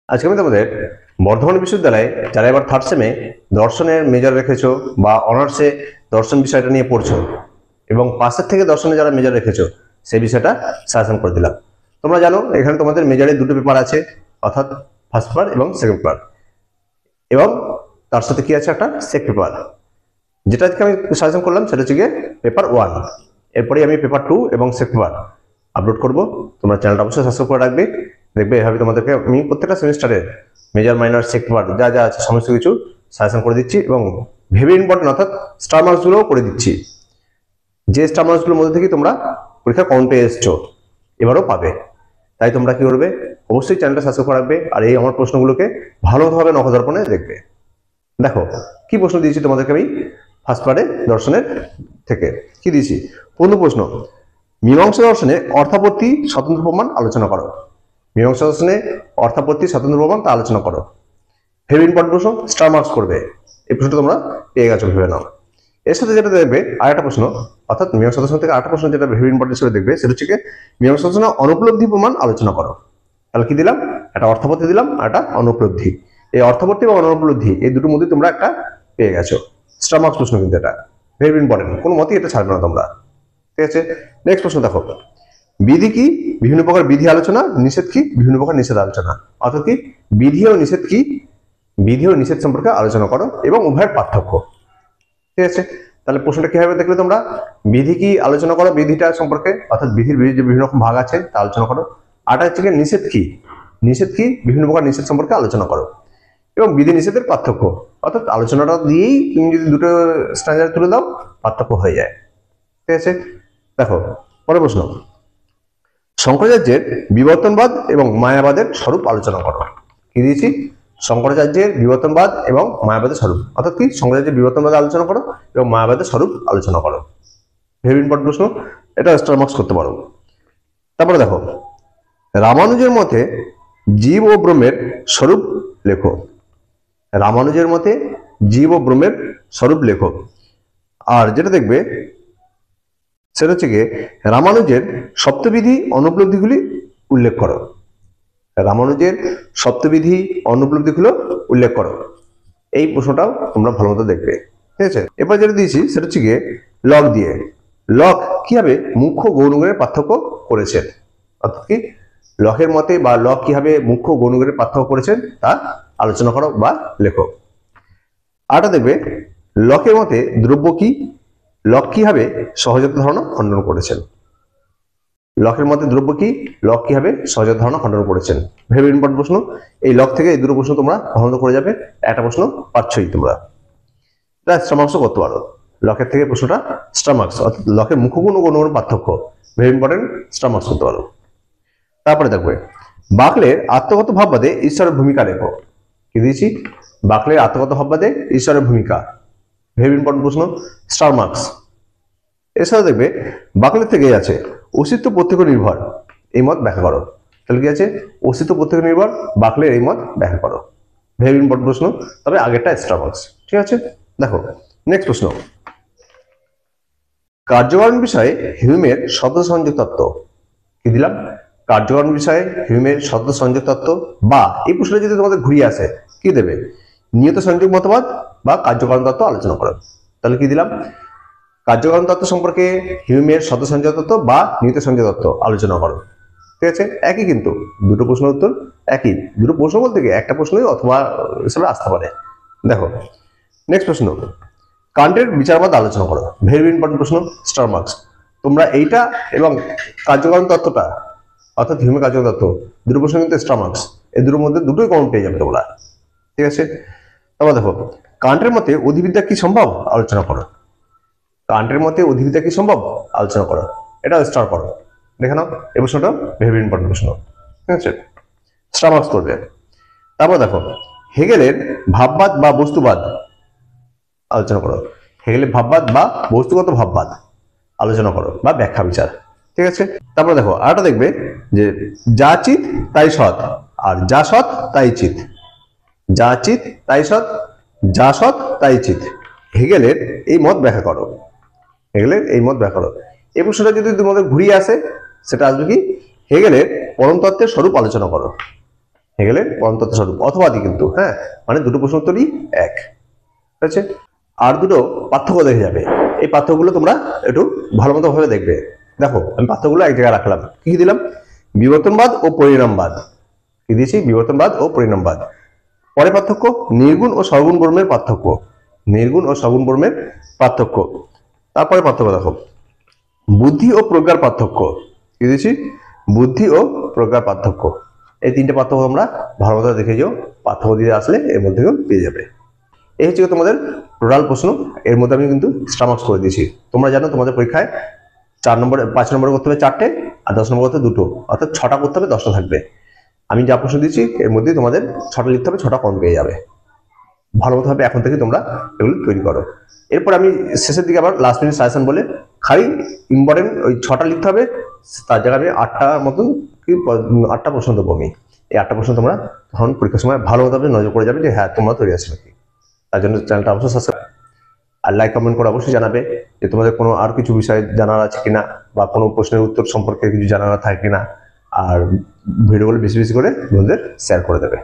আজকে আমি তোমাদের বর্ধমান বিশ্ববিদ্যালয়ে যারা এবার থার্ড সেমে দর্শনের মেজর রেখেছো বা অনার্সে দর্শন বিষয়টা নিয়ে পড়ছো এবং পাশের থেকে দর্শনে যারা মেজর রেখেছো সেই বিষয়টা সাজেশন করে দিলাম। তোমরা জানো এখানে তোমাদের মেজরে দুটো পেপার আছে, অর্থাৎ ফার্স্ট পেপার এবং সেকেন্ড পেপার, এবং তার সাথে কি আছে একটা সেক পেপার। যেটা আজকে আমি সাজেশন করলাম সেটা হচ্ছে গিয়ে পেপার 1। এরপরে আমি পেপার 2 এবং সেক পেপার আপলোড করব। তোমরা চ্যানেলটা অবশ্যই সাবস্ক্রাইব করে রাখবে। দেখবে এভাবে তোমাদেরকে আমি প্রত্যেকটা সেমিস্টারে মেজর মাইনর সেক পেপার যা যা আছে সমস্ত কিছু সাজেশন করে দিচ্ছি এবং ভেরি ইম্পর্টেন্ট অর্থাৎ স্টার মার্কসগুলোও করে দিচ্ছি। যে স্টার মার্কসগুলোর মধ্যে থেকে তোমরা পরীক্ষা কম পেয়ে এসছো এবারও পাবে। তাই তোমরা কি করবে, অবশ্যই চ্যানেলটা সাবস্ক্রাইব করে রাখবে আর এই আমার প্রশ্নগুলোকে ভালোভাবে নখদর্পণে দেখবে। দেখো কি প্রশ্ন দিয়েছি তোমাদেরকে আমি ফার্স্ট পার্টে দর্শনের থেকে। কি দিয়েছি? প্রথম প্রশ্ন, মীমাংসা দর্শনে অর্থাপত্তি স্বতন্ত্র প্রমাণ আলোচনা করো। মীমাংসা দর্শনে অর্থাপত্তি স্বতন্ত্র প্রমাণ তা আলোচনা করো। ভেরি ইম্পর্টেন্ট প্রশ্ন, স্টার মার্কস করবে। এই প্রশ্নটা তোমরা পেয়ে গেছো ভেবে নাও। এর সাথে যেটা দেখবে আরেকটা প্রশ্ন, অর্থাৎ মীমাংসা দর্শন থেকে আরেকটা প্রশ্ন যেটা ভেরি ইম্পর্টেন্ট হিসেবে দেখবে সেটা হচ্ছে মীমাংসা দর্শনে অনুপলব্ধি প্রমাণ আলোচনা করো। তাহলে কি দিলাম? একটা অর্থাপত্তি দিলাম আর একটা অনুপলব্ধি। এই অর্থাপত্তি এবং অনুপলব্ধি এই দুটোর মধ্যে তোমরা একটা পেয়ে গেছো। স্টার মার্কস প্রশ্ন কিন্তু এটা ভেরি ইম্পর্টেন্ট, কোনো মতেই এটা ছাড়বে না তোমরা। ঠিক আছে, নেক্সট প্রশ্ন দেখো, বিধি কি? বিভিন্ন প্রকার বিধি আলোচনা। নিষেধ কি? বিভিন্ন প্রকার নিষেধ আলোচনা। অর্থাৎ কি বিধি ও নিষেধ কি? বিধি ও নিষেধ সম্পর্কে আলোচনা করো এবং উভয়ের পার্থক্য। ঠিক আছে, তাহলে প্রশ্নটা কিভাবে দেখলে তোমরা? বিধি কি আলোচনা করো, বিধিটা সম্পর্কে, অর্থাৎ বিধির যে বিভিন্ন রকম ভাগ আছে তা আলোচনা করো। আটা হচ্ছে নিষেধ কি? নিষেধ কি? বিভিন্ন প্রকার নিষেধ সম্পর্কে আলোচনা করো এবং বিধি নিষেধের পার্থক্য। অর্থাৎ আলোচনাটা দিয়েই তুমি যদি দুটো স্ট্যান্ডার্ড তুলে দাও পার্থক্য হয়ে যায়। ঠিক আছে, দেখো পরের প্রশ্ন, শঙ্করাচার্যের বিবর্তনবাদ এবং মায়াবাদের স্বরূপ আলোচনা করো। কি দিয়েছি? শঙ্করাচার্যের বিবর্তনবাদ এবং মায়াবাদের স্বরূপ। অর্থাৎ কি শঙ্করাচার্যের বিবর্তনবাদ আলোচনা করো এবং মায়াবাদের স্বরূপ আলোচনা করো। ভেরি ইম্পর্টেন্ট প্রশ্ন, এটা স্টার মার্কস করতে পারো। তারপরে দেখো, রামানুজের মতে জীব ও ব্রহ্মের স্বরূপ লেখো। রামানুজের মতে জীব ও ব্রহ্মের স্বরূপ লেখো। আর যেটা দেখবে সেটা হচ্ছে গিয়ে রামানুজের সপ্তবিধি অনুপলব্ধিগুলি উল্লেখ করো। রামানুজের সপ্তবিধি অনুপলব্ধিগুলো উল্লেখ করো। এই প্রশ্নটাও তোমরা ভালো মতো দেখবে। ঠিক আছে, এবার যেটা দিয়েছি সেটা হচ্ছে গিয়ে লক দিয়ে। লক কিভাবে মুখ্য গৌণগুণের পার্থক্য করেছেন, অর্থাৎ কি লকের মতে বা লক কিভাবে মুখ্য গৌণগুণের পার্থক্য করেছেন তা আলোচনা করো বা লেখো। আরটা দেখবে লকের মতে দ্রব্য কি? লক কিভাবে সহজাত ধারণা খণ্ডন করেছেন। লকের মতে দ্রব্য কি? লক কিভাবে সহজাত ধারণা খণ্ডন করেছেন। ভেরি ইম্পর্টেন্ট প্রশ্ন, এই লক থেকে এই দুটো প্রশ্ন তোমরা ভালো করে যাবে। একটা প্রশ্ন পাচ্ছই তোমরা, স্টার মার্কসও করতে পারো। লকের থেকে প্রশ্নটা স্টার মার্কস, অর্থাৎ লকের মুখ্যগুণ ও গৌণগুণ পার্থক্য ভেরি ইম্পর্টেন্ট, স্টার মার্কস করতে পারো। তারপরে দেখবে বাকলের আত্মগত ভাববাদে ঈশ্বরের ভূমিকা লেখো। কি দিয়েছি? বাকলের আত্মগত ভাববাদে ঈশ্বরের ভূমিকা। ভেরি ইম্পর্টেন্ট প্রশ্ন, স্টার মার্কস। এর সাথে দেখবে বাকলের থেকে আছে অস্তিত্ব প্রত্যক্ষ নির্ভর, এই মত ব্যাখ্যা করো। তাহলে কি আছে? অস্তিত্ব প্রত্যক্ষ নির্ভর, বাকলের এই মত ব্যাখ্যা করো। ভেরি ইম্পর্টেন্ট প্রশ্ন, তবে আগেরটা স্টার মার্কস। ঠিক আছে, দেখো নেক্সট প্রশ্ন, কার্যকারণ বিষয়ে হিউমের শব্দ সংযোগ তত্ত্ব। কি দিলাম? কার্যকারণ বিষয়ে হিউমের শব্দ সংযোগ তত্ত্ব, বা এই প্রশ্নটা যদি তোমাদের ঘুরিয়ে আসে কি দেবে? নিয়ত সংযোগ মতবাদ বা কার্যকারণ তত্ত্ব আলোচনা করো। তাহলে কি দিলাম? কার্যকারণ তত্ত্ব সম্পর্কে হিউমের শব্দ সংযোগ তত্ত্ব বা নিয়ত সংযোগ তত্ত্ব আলোচনা করো। ঠিক আছে, একই কিন্তু দুটো প্রশ্নের উত্তর একই। দুটো প্রশ্ন বলতে গিয়ে একটা প্রশ্নই অথবা হিসেবে আসতে পারে। দেখো নেক্সট প্রশ্ন, কান্টের বিচারবাদ আলোচনা করো। ভেরি ইম্পর্টেন্ট প্রশ্ন, স্টার মার্কস। তোমরা এইটা এবং কার্যকারণ তত্ত্বটা, অর্থাৎ হিউমের কার্যকারণ তত্ত্ব, দুটো প্রশ্ন কিন্তু স্টার মার্কস। এই দুটোর মধ্যে দুটোই কমন পেয়ে যাবে তোমরা। ঠিক আছে, তারপর দেখো কান্টের মতে অধিবিদ্যা কি সম্ভব আলোচনা করো। কান্টের মতে অধিবিদ্যা কি সম্ভব আলোচনা করো। এটা স্টার করো, দেখে নাও। এই প্রশ্নটা ভেরি ইম্পর্টেন্ট প্রশ্ন। ঠিক আছে, স্টার মার্কস করবে। তারপর দেখো হেগেলের ভাববাদ বা বস্তুবাদ আলোচনা করো। হেগেলের ভাববাদ বা বস্তুগত ভাববাদ আলোচনা করো বা ব্যাখ্যা বিচার। ঠিক আছে, তারপর দেখো আরটা দেখবে যে যা চিত তাই সৎ আর যা সৎ তাই চিত। যা চিত তাই সৎ, যা সৎ তাই চিত। হেগেলের এই মত ব্যাখ্যা করো। হেগেলের এই মত ব্যাখ্যা করো। এই প্রশ্নটা যদি তোমাদের ঘুরিয়ে আসে সেটা আসবে কি? হেগেলের পরম তত্ত্বের স্বরূপ আলোচনা করো। হেগেলের পরমতত্ত্ব স্বরূপ অথবাদি কিন্তু, হ্যাঁ, মানে দুটো প্রশ্ন উত্তরই এক। ঠিক আছে, আর দুটো পার্থক্য দেখে যাবে। এই পার্থক্যগুলো তোমরা একটু ভালো মতো ভাবে দেখবে। দেখো আমি পার্থক্যগুলো এক জায়গায় রাখলাম। কি কি দিলাম? বিবর্তনবাদ ও পরিণামবাদ। কি দিয়েছি? বিবর্তনবাদ ও পরিণামবাদ। পরে পার্থক্য নির্গুণ ও সগুণ বর্মের পার্থক্য। নির্গুণ ও সগুণ বর্মের পার্থক্য। তারপরে পার্থক্য দেখো বুদ্ধি ও প্রজ্ঞার পার্থক্য। কি দিয়েছি? বুদ্ধি ও প্রজ্ঞার পার্থক্য। এই তিনটে পার্থক্য তোমরা ভালো মতো দেখে যাও, পার্থক্য দিয়ে আসলে এর মধ্যেও পেয়ে যাবে। এই হচ্ছে তোমাদের টোটাল প্রশ্ন। এর মধ্যে আমি কিন্তু স্টার মার্কস করে দিয়েছি। তোমরা জানো তোমাদের পরীক্ষায় 4 নম্বরে 5 নম্বরে করতে হবে 4টে, আর 10 নম্বর করতে 2টো, অর্থাৎ 6টা করতে হবে, 10টা থাকবে। আমি যা প্রশ্ন দিচ্ছি এর মধ্যে তোমাদের 6টা লিখতে হবে, 6টা কম পেয়ে যাবে। ভালো মতো হবে এখন থেকে তোমরা এগুলো তৈরি করো। এরপর আমি শেষের দিকে আবার লাস্ট মিনিট সাজেশন বলে খালি ইম্পর্টেন্ট ওই 6টা লিখতে হবে, তার জায়গায় আমি 8টার মতন কি 8টা প্রশ্ন দেবো আমি। এই 8টা প্রশ্ন তোমরা তখন পরীক্ষার সময় ভালো মতো নজর করে যাবে যে হ্যাঁ তোমরা তৈরি আছে নাকি। তার জন্য চ্যানেলটা অবশ্যই সাবস্ক্রাইব আর লাইক কমেন্ট করে অবশ্যই জানাবে যে তোমাদের কোনো আর কিছু বিষয় জানার আছে কিনা, বা কোনো প্রশ্নের উত্তর সম্পর্কে কিছু জানার থাকে কিনা। আর ভিডিওগুলো বেশি বেশি করে বন্ধুদের শেয়ার করে দেবে।